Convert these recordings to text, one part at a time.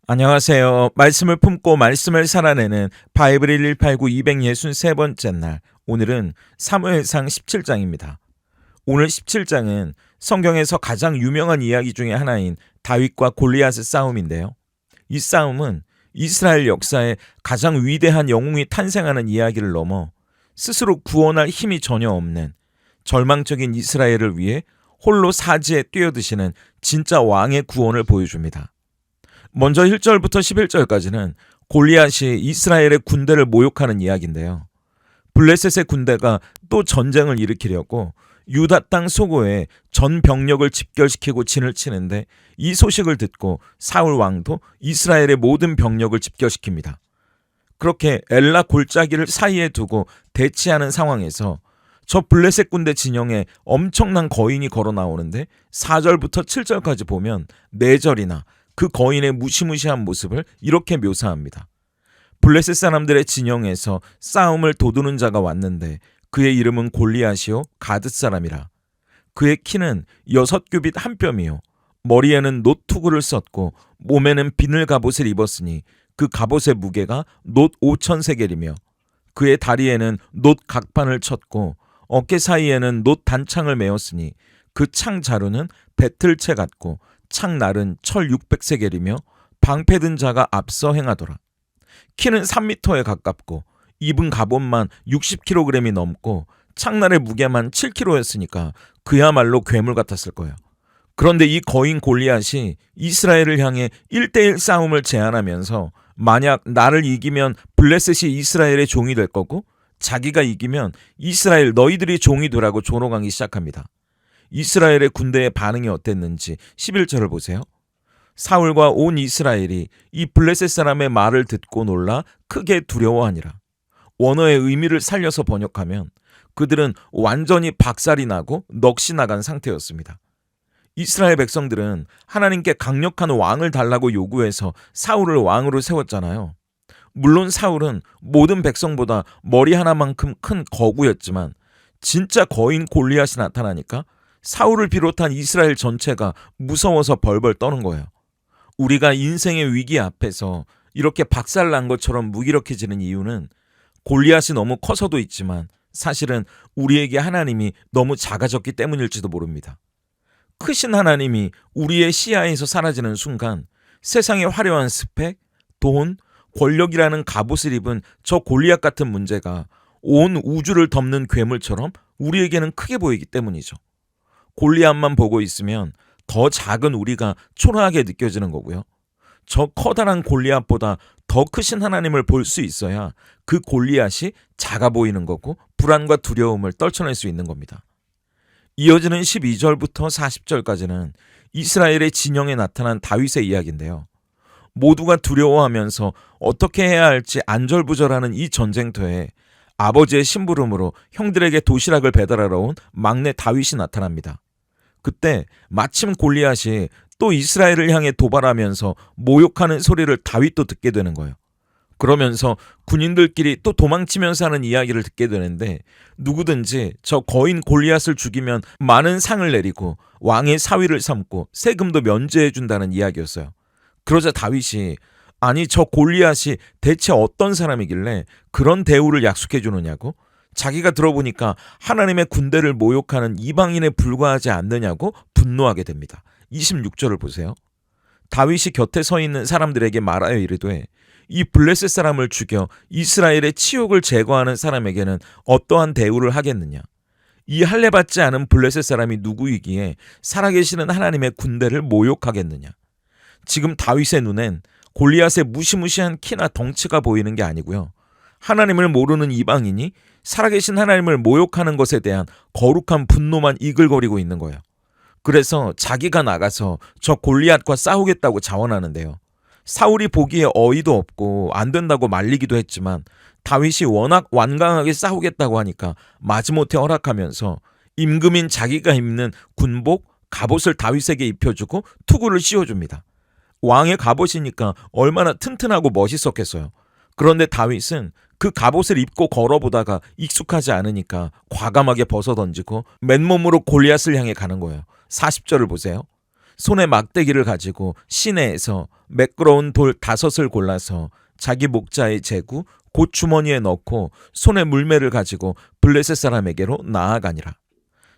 안녕하세요. 말씀을 품고 말씀을 살아내는 바이블 189 263번째 날, 오늘은 사무엘상 17장입니다. 오늘 17장은 성경에서 가장 유명한 이야기 중에 하나인 다윗과 골리앗의 싸움인데요. 이 싸움은 이스라엘 역사에 가장 위대한 영웅이 탄생하는 이야기를 넘어 스스로 구원할 힘이 전혀 없는 절망적인 이스라엘을 위해 홀로 사지에 뛰어드시는 진짜 왕의 구원을 보여줍니다. 먼저 1절부터 11절까지는 골리앗이 이스라엘의 군대를 모욕하는 이야기인데요. 블레셋의 군대가 또 전쟁을 일으키려고 유다 땅 소고에 전 병력을 집결시키고 진을 치는데, 이 소식을 듣고 사울 왕도 이스라엘의 모든 병력을 집결시킵니다. 그렇게 엘라 골짜기를 사이에 두고 대치하는 상황에서 저 블레셋 군대 진영에 엄청난 거인이 걸어 나오는데, 4절부터 7절까지 보면 4절이나 그 거인의 무시무시한 모습을 이렇게 묘사합니다. 블레셋 사람들의 진영에서 싸움을 도두는 자가 왔는데 그의 이름은 골리앗이요 가드 사람이라. 그의 키는 6규빗 한 뼘이요 머리에는 놋 투구를 썼고 몸에는 비늘 갑옷을 입었으니 그 갑옷의 무게가 놋 5,000세겔이며 그의 다리에는 놋 각판을 쳤고 어깨 사이에는 놋 단창을 메었으니 그 창 자루는 배틀채 같고 창날은 철 600세겔이며 방패든 자가 앞서 행하더라. 키는 3미터에 가깝고 입은 갑옷만 60kg이 넘고 창날의 무게만 7kg였으니까 그야말로 괴물 같았을 거예요. 그런데 이 거인 골리앗이 이스라엘을 향해 1대1 싸움을 제안하면서, 만약 나를 이기면 블레셋이 이스라엘의 종이 될 거고 자기가 이기면 이스라엘 너희들이 종이 되라고 조롱하기 시작합니다. 이스라엘의 군대의 반응이 어땠는지 11절을 보세요. 사울과 온 이스라엘이 이 블레셋 사람의 말을 듣고 놀라 크게 두려워하니라. 원어의 의미를 살려서 번역하면 그들은 완전히 박살이 나고 넋이 나간 상태였습니다. 이스라엘 백성들은 하나님께 강력한 왕을 달라고 요구해서 사울을 왕으로 세웠잖아요. 물론 사울은 모든 백성보다 머리 하나만큼 큰 거구였지만 진짜 거인 골리앗이 나타나니까 사울을 비롯한 이스라엘 전체가 무서워서 벌벌 떠는 거예요. 우리가 인생의 위기 앞에서 이렇게 박살난 것처럼 무기력해지는 이유는 골리앗이 너무 커서도 있지만 사실은 우리에게 하나님이 너무 작아졌기 때문일지도 모릅니다. 크신 하나님이 우리의 시야에서 사라지는 순간 세상의 화려한 스펙, 돈, 권력이라는 갑옷을 입은 저 골리앗 같은 문제가 온 우주를 덮는 괴물처럼 우리에게는 크게 보이기 때문이죠. 골리앗만 보고 있으면 더 작은 우리가 초라하게 느껴지는 거고요. 저 커다란 골리앗보다 더 크신 하나님을 볼 수 있어야 그 골리앗이 작아 보이는 거고 불안과 두려움을 떨쳐낼 수 있는 겁니다. 이어지는 12절부터 40절까지는 이스라엘의 진영에 나타난 다윗의 이야기인데요. 모두가 두려워하면서 어떻게 해야 할지 안절부절하는 이 전쟁터에 아버지의 심부름으로 형들에게 도시락을 배달하러 온 막내 다윗이 나타납니다. 그때 마침 골리앗이 또 이스라엘을 향해 도발하면서 모욕하는 소리를 다윗도 듣게 되는 거예요. 그러면서 군인들끼리 또 도망치면서 하는 이야기를 듣게 되는데, 누구든지 저 거인 골리앗을 죽이면 많은 상을 내리고 왕의 사위를 삼고 세금도 면제해 준다는 이야기였어요. 그러자 다윗이, 아니 저 골리앗이 대체 어떤 사람이길래 그런 대우를 약속해 주느냐고, 자기가 들어보니까 하나님의 군대를 모욕하는 이방인에 불과하지 않느냐고 분노하게 됩니다. 26절을 보세요. 다윗이 곁에 서 있는 사람들에게 말하여 이르되, 이 블레셋 사람을 죽여 이스라엘의 치욕을 제거하는 사람에게는 어떠한 대우를 하겠느냐. 이 할례받지 않은 블레셋 사람이 누구이기에 살아계시는 하나님의 군대를 모욕하겠느냐. 지금 다윗의 눈엔 골리앗의 무시무시한 키나 덩치가 보이는 게 아니고요, 하나님을 모르는 이방인이 살아계신 하나님을 모욕하는 것에 대한 거룩한 분노만 이글거리고 있는 거예요. 그래서 자기가 나가서 저 골리앗과 싸우겠다고 자원하는데요. 사울이 보기에 어이도 없고 안 된다고 말리기도 했지만 다윗이 워낙 완강하게 싸우겠다고 하니까 마지못해 허락하면서 임금인 자기가 입는 군복, 갑옷을 다윗에게 입혀주고 투구를 씌워줍니다. 왕의 갑옷이니까 얼마나 튼튼하고 멋있었겠어요. 그런데 다윗은 그 갑옷을 입고 걸어보다가 익숙하지 않으니까 과감하게 벗어던지고 맨몸으로 골리앗을 향해 가는 거예요. 40절을 보세요. 손에 막대기를 가지고 시내에서 매끄러운 돌 5을 골라서 자기 목자의 제구 곧 주머니에 넣고 손에 물매를 가지고 블레셋 사람에게로 나아가니라.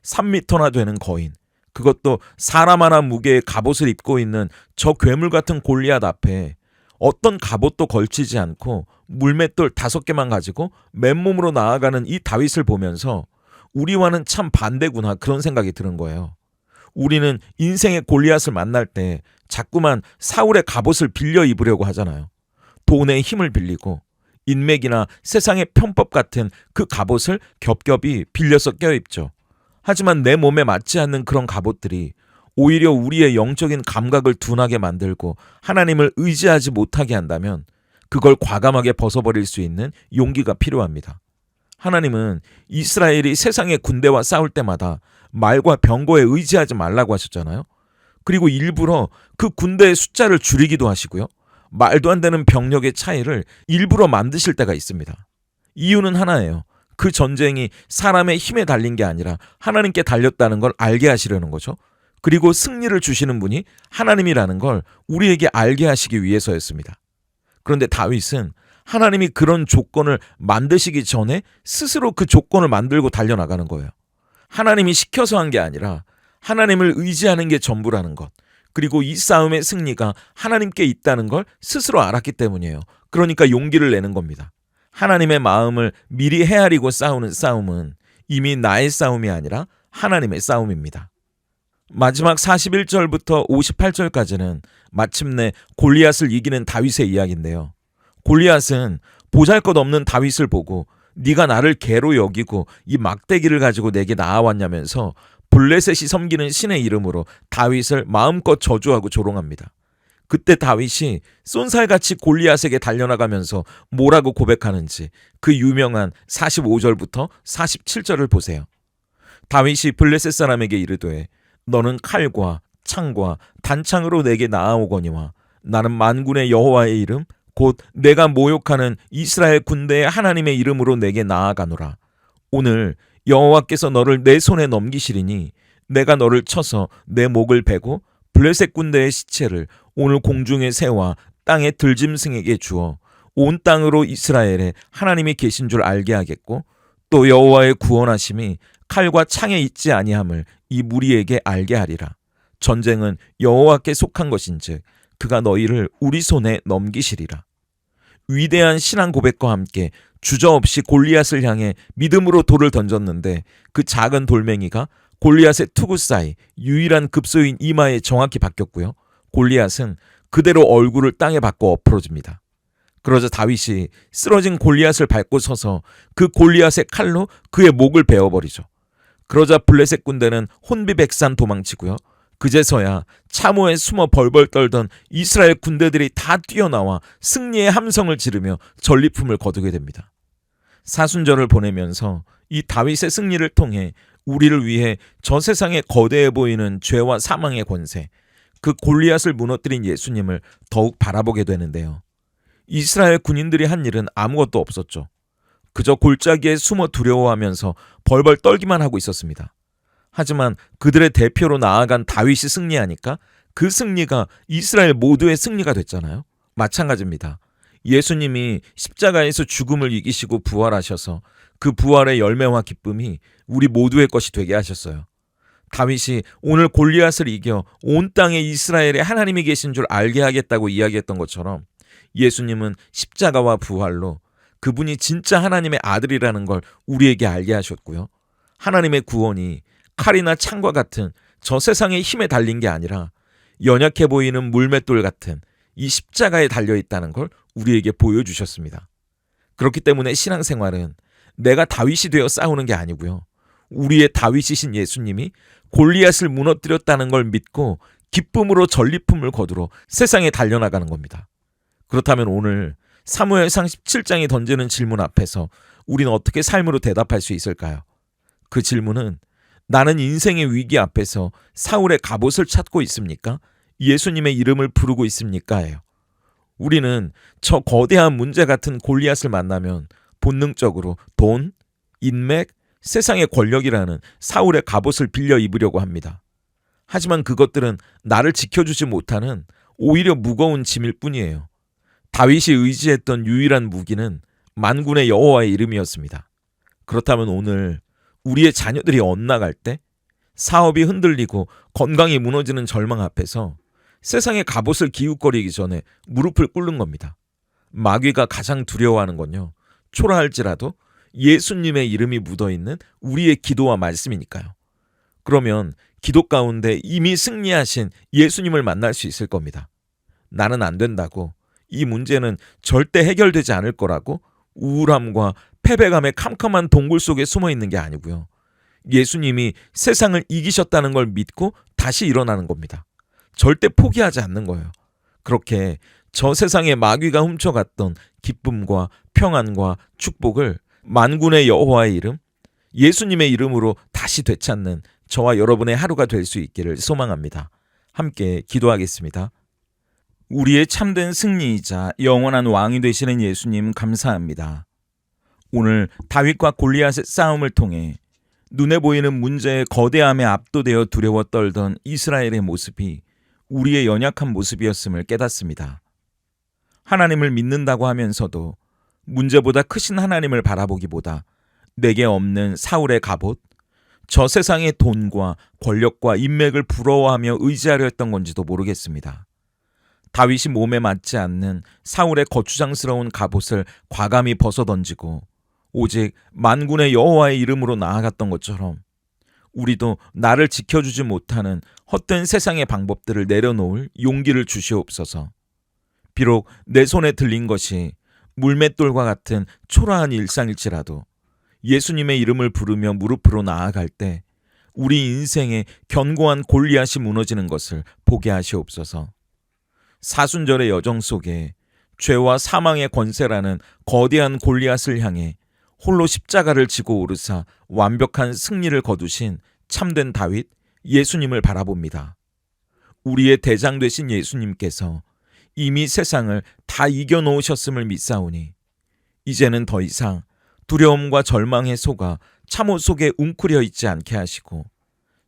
3미터나 되는 거인, 그것도 사람 하나 무게의 갑옷을 입고 있는 저 괴물 같은 골리앗 앞에 어떤 갑옷도 걸치지 않고 물맷돌 5개만 가지고 맨몸으로 나아가는 이 다윗을 보면서 우리와는 참 반대구나, 그런 생각이 드는 거예요. 우리는 인생의 골리앗을 만날 때 자꾸만 사울의 갑옷을 빌려 입으려고 하잖아요. 돈의 힘을 빌리고 인맥이나 세상의 편법 같은 그 갑옷을 겹겹이 빌려서 껴입죠. 하지만 내 몸에 맞지 않는 그런 갑옷들이 오히려 우리의 영적인 감각을 둔하게 만들고 하나님을 의지하지 못하게 한다면 그걸 과감하게 벗어버릴 수 있는 용기가 필요합니다. 하나님은 이스라엘이 세상의 군대와 싸울 때마다 말과 병거에 의지하지 말라고 하셨잖아요. 그리고 일부러 그 군대의 숫자를 줄이기도 하시고요. 말도 안 되는 병력의 차이를 일부러 만드실 때가 있습니다. 이유는 하나예요. 그 전쟁이 사람의 힘에 달린 게 아니라 하나님께 달렸다는 걸 알게 하시려는 거죠. 그리고 승리를 주시는 분이 하나님이라는 걸 우리에게 알게 하시기 위해서였습니다. 그런데 다윗은 하나님이 그런 조건을 만드시기 전에 스스로 그 조건을 만들고 달려나가는 거예요. 하나님이 시켜서 한 게 아니라 하나님을 의지하는 게 전부라는 것, 그리고 이 싸움의 승리가 하나님께 있다는 걸 스스로 알았기 때문이에요. 그러니까 용기를 내는 겁니다. 하나님의 마음을 미리 헤아리고 싸우는 싸움은 이미 나의 싸움이 아니라 하나님의 싸움입니다. 마지막 41절부터 58절까지는 마침내 골리앗을 이기는 다윗의 이야기인데요. 골리앗은 보잘것없는 다윗을 보고 네가 나를 개로 여기고 이 막대기를 가지고 내게 나아왔냐면서 블레셋이 섬기는 신의 이름으로 다윗을 마음껏 저주하고 조롱합니다. 그때 다윗이 쏜살같이 골리앗에게 달려나가면서 뭐라고 고백하는지 그 유명한 45절부터 47절을 보세요. 다윗이 블레셋 사람에게 이르되 너는 칼과 창과 단창으로 내게 나아오거니와 나는 만군의 여호와의 이름 곧 내가 모욕하는 이스라엘 군대의 하나님의 이름으로 내게 나아가노라. 오늘 여호와께서 너를 내 손에 넘기시리니 내가 너를 쳐서 내 목을 베고 블레셋 군대의 시체를 오늘 공중의 새와 땅의 들짐승에게 주어 온 땅으로 이스라엘에 하나님이 계신 줄 알게 하겠고 또 여호와의 구원하심이 칼과 창에 있지 아니함을 이 무리에게 알게 하리라. 전쟁은 여호와께 속한 것인즉 그가 너희를 우리 손에 넘기시리라. 위대한 신앙 고백과 함께 주저없이 골리앗을 향해 믿음으로 돌을 던졌는데 그 작은 돌멩이가 골리앗의 투구 사이 유일한 급소인 이마에 정확히 박혔고요. 골리앗은 그대로 얼굴을 땅에 박고 엎어집니다. 그러자 다윗이 쓰러진 골리앗을 밟고 서서 그 골리앗의 칼로 그의 목을 베어버리죠. 그러자 블레셋 군대는 혼비백산 도망치고요. 그제서야 참호에 숨어 벌벌 떨던 이스라엘 군대들이 다 뛰어나와 승리의 함성을 지르며 전리품을 거두게 됩니다. 사순절을 보내면서 이 다윗의 승리를 통해 우리를 위해 저 세상에 거대해 보이는 죄와 사망의 권세, 그 골리앗을 무너뜨린 예수님을 더욱 바라보게 되는데요. 이스라엘 군인들이 한 일은 아무것도 없었죠. 그저 골짜기에 숨어 두려워하면서 벌벌 떨기만 하고 있었습니다. 하지만 그들의 대표로 나아간 다윗이 승리하니까 그 승리가 이스라엘 모두의 승리가 됐잖아요. 마찬가지입니다. 예수님이 십자가에서 죽음을 이기시고 부활하셔서 그 부활의 열매와 기쁨이 우리 모두의 것이 되게 하셨어요. 다윗이 오늘 골리앗을 이겨 온 땅에 이스라엘에 하나님이 계신 줄 알게 하겠다고 이야기했던 것처럼 예수님은 십자가와 부활로 그분이 진짜 하나님의 아들이라는 걸 우리에게 알게 하셨고요. 하나님의 구원이 칼이나 창과 같은 저 세상의 힘에 달린 게 아니라 연약해 보이는 물맷돌 같은 이 십자가에 달려있다는 걸 우리에게 보여주셨습니다. 그렇기 때문에 신앙생활은 내가 다윗이 되어 싸우는 게 아니고요. 우리의 다윗이신 예수님이 골리앗을 무너뜨렸다는 걸 믿고 기쁨으로 전리품을 거두러 세상에 달려나가는 겁니다. 그렇다면 오늘 사무엘상 17장이 던지는 질문 앞에서 우리는 어떻게 삶으로 대답할 수 있을까요? 그 질문은 나는 인생의 위기 앞에서 사울의 갑옷을 찾고 있습니까? 예수님의 이름을 부르고 있습니까? 예요. 우리는 저 거대한 문제 같은 골리앗을 만나면 본능적으로 돈, 인맥, 세상의 권력이라는 사울의 갑옷을 빌려 입으려고 합니다. 하지만 그것들은 나를 지켜주지 못하는 오히려 무거운 짐일 뿐이에요. 다윗이 의지했던 유일한 무기는 만군의 여호와의 이름이었습니다. 그렇다면 오늘 우리의 자녀들이 엇나갈 때, 사업이 흔들리고 건강이 무너지는 절망 앞에서 세상의 갑옷을 기웃거리기 전에 무릎을 꿇는 겁니다. 마귀가 가장 두려워하는 건요, 초라할지라도 예수님의 이름이 묻어있는 우리의 기도와 말씀이니까요. 그러면 기도 가운데 이미 승리하신 예수님을 만날 수 있을 겁니다. 나는 안 된다고, 이 문제는 절대 해결되지 않을 거라고 우울함과 패배감의 캄캄한 동굴 속에 숨어 있는 게 아니고요. 예수님이 세상을 이기셨다는 걸 믿고 다시 일어나는 겁니다. 절대 포기하지 않는 거예요. 그렇게 저 세상에 마귀가 훔쳐갔던 기쁨과 평안과 축복을 만군의 여호와의 이름, 예수님의 이름으로 다시 되찾는 저와 여러분의 하루가 될 수 있기를 소망합니다. 함께 기도하겠습니다. 우리의 참된 승리이자 영원한 왕이 되시는 예수님 감사합니다. 오늘 다윗과 골리앗의 싸움을 통해 눈에 보이는 문제의 거대함에 압도되어 두려워 떨던 이스라엘의 모습이 우리의 연약한 모습이었음을 깨닫습니다. 하나님을 믿는다고 하면서도 문제보다 크신 하나님을 바라보기보다 내게 없는 사울의 갑옷, 저 세상의 돈과 권력과 인맥을 부러워하며 의지하려 했던 건지도 모르겠습니다. 다윗이 몸에 맞지 않는 사울의 거추장스러운 갑옷을 과감히 벗어던지고 오직 만군의 여호와의 이름으로 나아갔던 것처럼 우리도 나를 지켜주지 못하는 헛된 세상의 방법들을 내려놓을 용기를 주시옵소서. 비록 내 손에 들린 것이 물맷돌과 같은 초라한 일상일지라도 예수님의 이름을 부르며 무릎으로 나아갈 때 우리 인생의 견고한 골리앗이 무너지는 것을 보게 하시옵소서. 사순절의 여정 속에 죄와 사망의 권세라는 거대한 골리앗을 향해 홀로 십자가를 지고 오르사 완벽한 승리를 거두신 참된 다윗 예수님을 바라봅니다. 우리의 대장 되신 예수님께서 이미 세상을 다 이겨놓으셨음을 믿사오니 이제는 더 이상 두려움과 절망에 속아 참호 속에 웅크려 있지 않게 하시고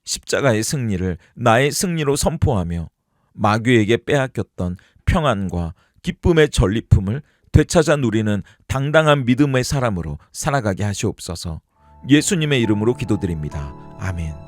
십자가의 승리를 나의 승리로 선포하며 마귀에게 빼앗겼던 평안과 기쁨의 전리품을 되찾아 누리는 당당한 믿음의 사람으로 살아가게 하시옵소서. 예수님의 이름으로 기도드립니다. 아멘.